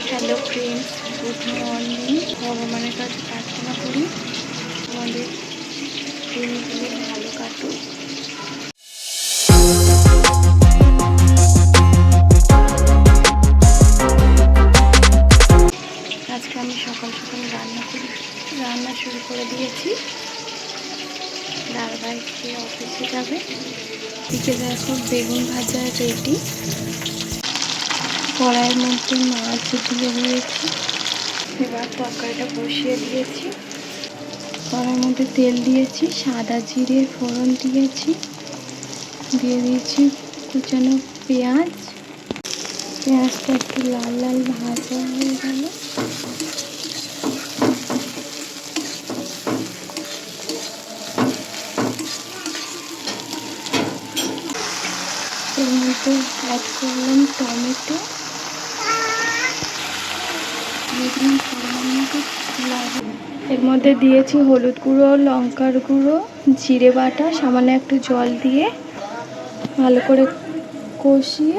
Hello friends, good morning. ভগবানের কাছে প্রার্থনা করি আমাদের দিনগুলি ভালো কাটুক। আজকে আমি সকাল সকাল রান্না শুরু করে দিয়েছি। দাদাভাই খেয়ে অফিসে যাবে। দিকে দেখো বেগুন ভাজা রেডি। কড়াইয়ের মধ্যে মাছ দিয়ে দিয়েছি। এবার তরকারিটা বসিয়ে দিয়েছি। কড়াইয়ের মধ্যে তেল দিয়েছি, সাদা জিরে ফোড়ন দিয়েছি, দিয়ে দিয়েছি কুচানো পেঁয়াজ। পেঁয়াজটা একটু লাল লাল ভাজা হয়ে গেল। এর মধ্যে অ্যাড করলাম টমেটো, এর মধ্যে দিয়েছি হলুদ গুঁড়ো, লঙ্কার গুঁড়ো, জিরে বাটা, সামান্য একটু জল দিয়ে ভালো করে কষিয়ে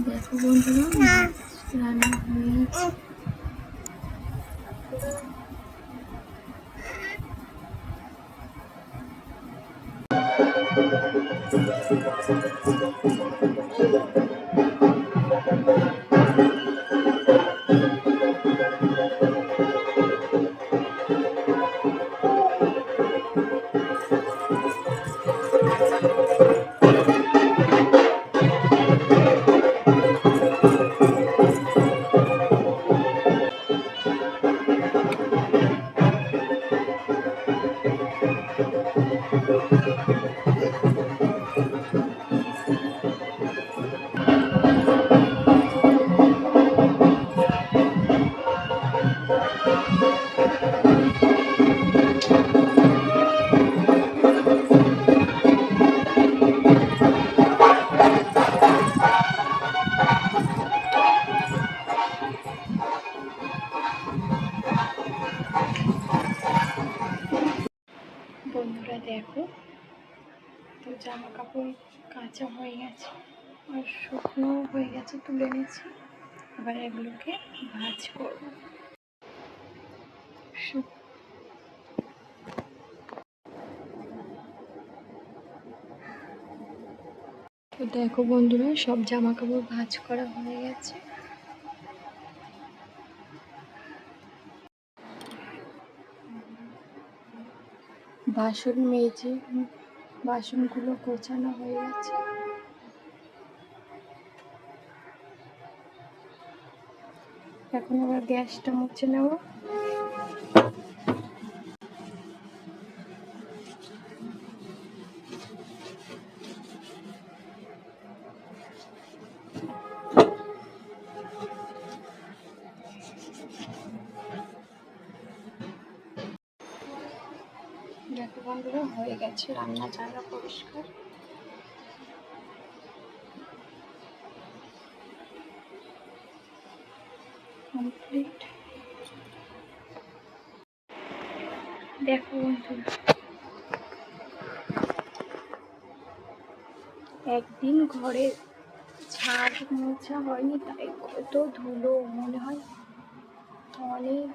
দেখো বন্ধুরা রান্না হয়ে গেছে। বন্ধুরা দেখো, তো জামা কাপড় কাঁচা হয়ে গেছে আর শুকনো হয়ে গেছে, তুলে নিয়েছি। এবার এগুলোকে ভাজ করব। তো দেখো বন্ধুরা, সব জামা কাপড় ভাজ করা হয়ে গেছে। বাসন মেজে বাসনগুলো গোছানো হয়ে গেছে। এখন আবার গ্যাসটা মুছে নেব। দেখো বন্ধুরা, হয়ে গেছে রান্না জায়গা পরিষ্কার। কমপ্লিট। দেখো বন্ধুরা, একদিন ঘরে ঝাড় মোছা হয়নি, তাই কত ধুলো। মনে হয় অনেক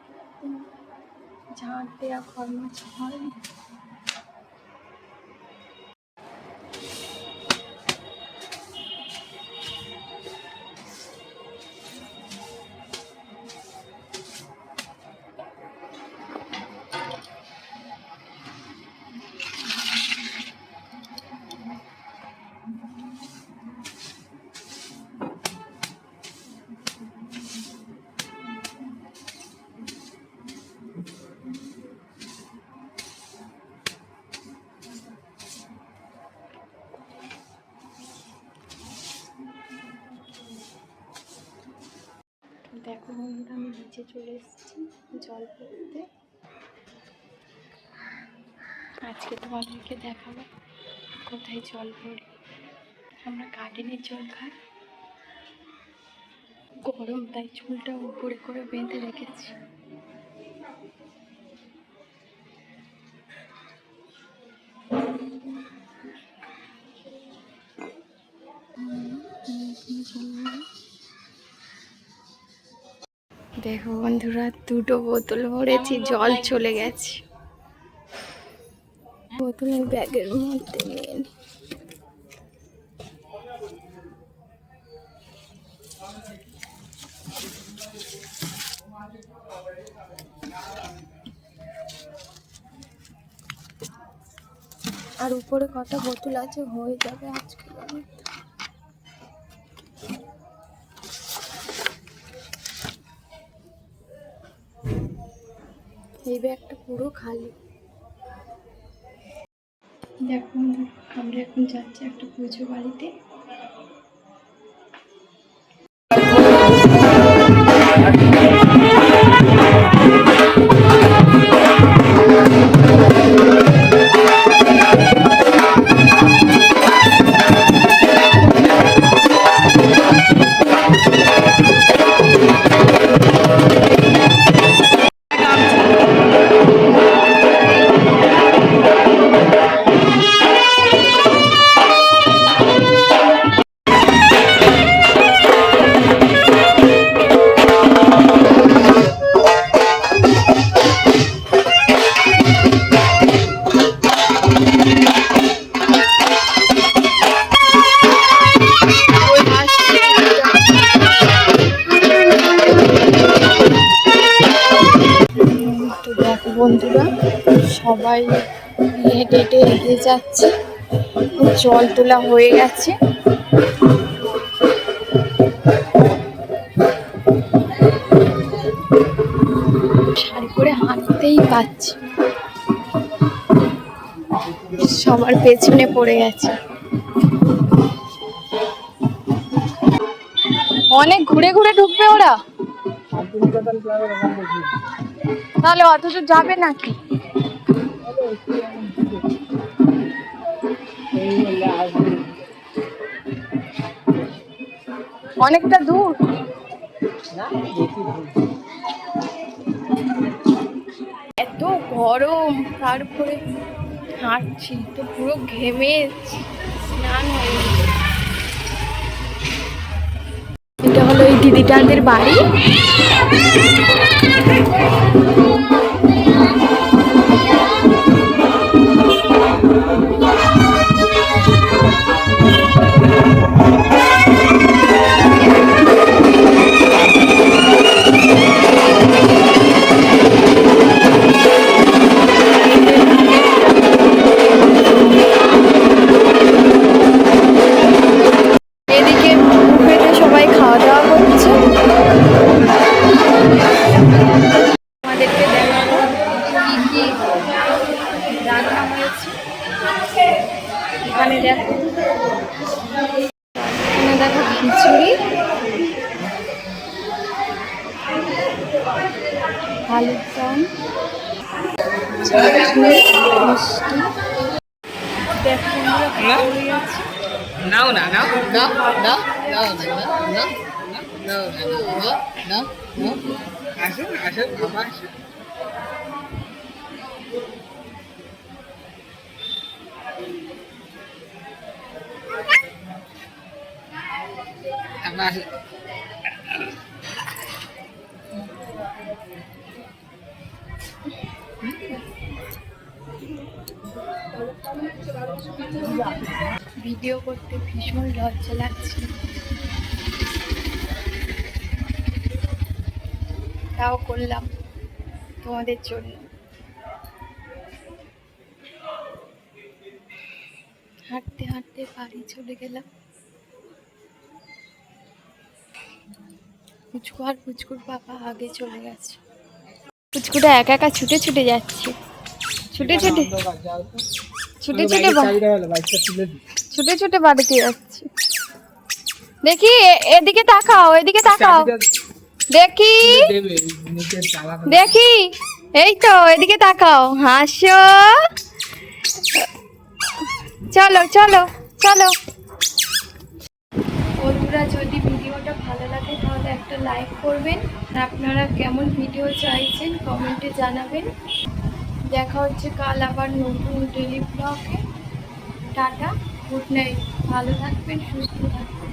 ঝাড় দেওয়া, ঘর মোছা হয়নি। দেখো বন্ধুরা, আমি নিচে চলে এসেছি জল পড়তে। আজকে তোমাদেরকে দেখাবো কোথায় জল পড়ি। আমরা গার্ডেনের জল খাই, গরম তাই চুলটা উপরে করে বেঁধে রেখেছি। দেখো বন্ধুরা, দুটো বোতল ভরেছি, জল চলে গেছে। বোতলের ব্যাগের মধ্যে নিয়ে নি। আর উপরে কত বোতল আছে, হয়ে যাবে আজকে। এই ব্যাগটা পুরো খালি। দেখো আমরা এখন যাচ্ছি একটা পুজো বাড়িতে। বন্ধুরা সবাই হেঁটে হেঁটে এগিয়ে যাচ্ছে, জল তোলা হয়ে গেছে। শাড়ি করে হাঁটতেই পাচ্ছি, সবার পেছনে পড়ে গেছে। অনেক ঘুরে ঘুরে ঢুকবে ওরা, তাহলে অত দূর যাবে নাকি? অনেকটা দূর। এত গরম, তারপরে হাঁটছি তো পুরো ঘেমে স্নান হয়ে গেছে। এটা হলো এই দিদিটাদের বাড়ি। এদিকে বুফেতে সবাই খাওয়া দাওয়া করছে। আমাদেরকে দেখাবো কি কি রান্না হয়েছে। এখানে দেখো, এখানে দেখো খিচুড়ি, আলুর দম, চাটনি, মিষ্টি। দেখো আমরা খাওয়াই আছি। No, no, no, no, no, no, no, no, no, no. Asıl, ama ama video করতে ভীষণ লজ্জা লাগছে, তাও করলাম তোমাদের জন্য। হাঁটতে হাঁটতে বাড়ি চলে গেলাম। পুচকু আর পুচকুর বাবা আগে চলে গেছে। পুচকুটা একা একা ছুটে ছুটে যাচ্ছে, ছুটে ছুটে ছুটে ছুটে ছুটে ছুটে বাড়িতে যাচ্ছে। দেখি এদিকে তাকাও, এদিকে তাকাও, দেখি দেখি, এই তো এদিকে তাকাও, হাসো। চলো চলো চলো। বন্ধুরা, যদি ভিডিওটা ভালো লাগে তাহলে একটা লাইক করবেন। আপনারা কেমন ভিডিও চাইছেন কমেন্টে জানাবেন। দেখা হচ্ছে কাল আবার নতুন ডেলি ব্লগে। টাটা, গুড নাইট, ভালো থাকবেন, সুস্থ থাকবেন।